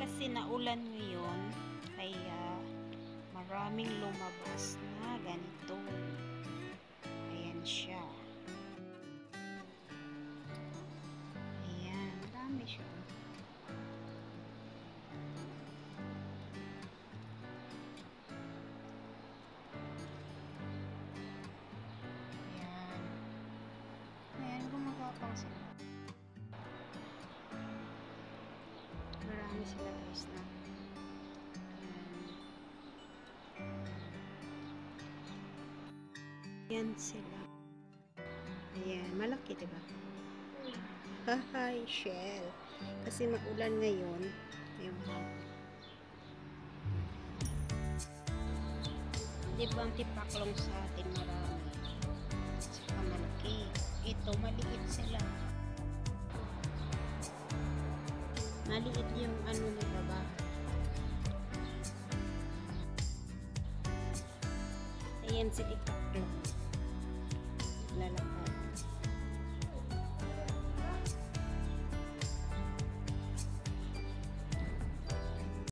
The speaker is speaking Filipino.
kasi naulan ngayon, kaya maraming lumabas na ganito. Ayan siya. Ayan, marami siya. Ayan. Ayan, gumagapang sila. Marami sila guys na. Ayan sila. Ayan, malaki diba? Hahay, shell. Kasi maulan ngayon. Ayun. Diba ang tipaklong sa atin marami? Saka malaki. Ito, maliit sila. Maliit yung ano nila ba? Ayan si tipaklong.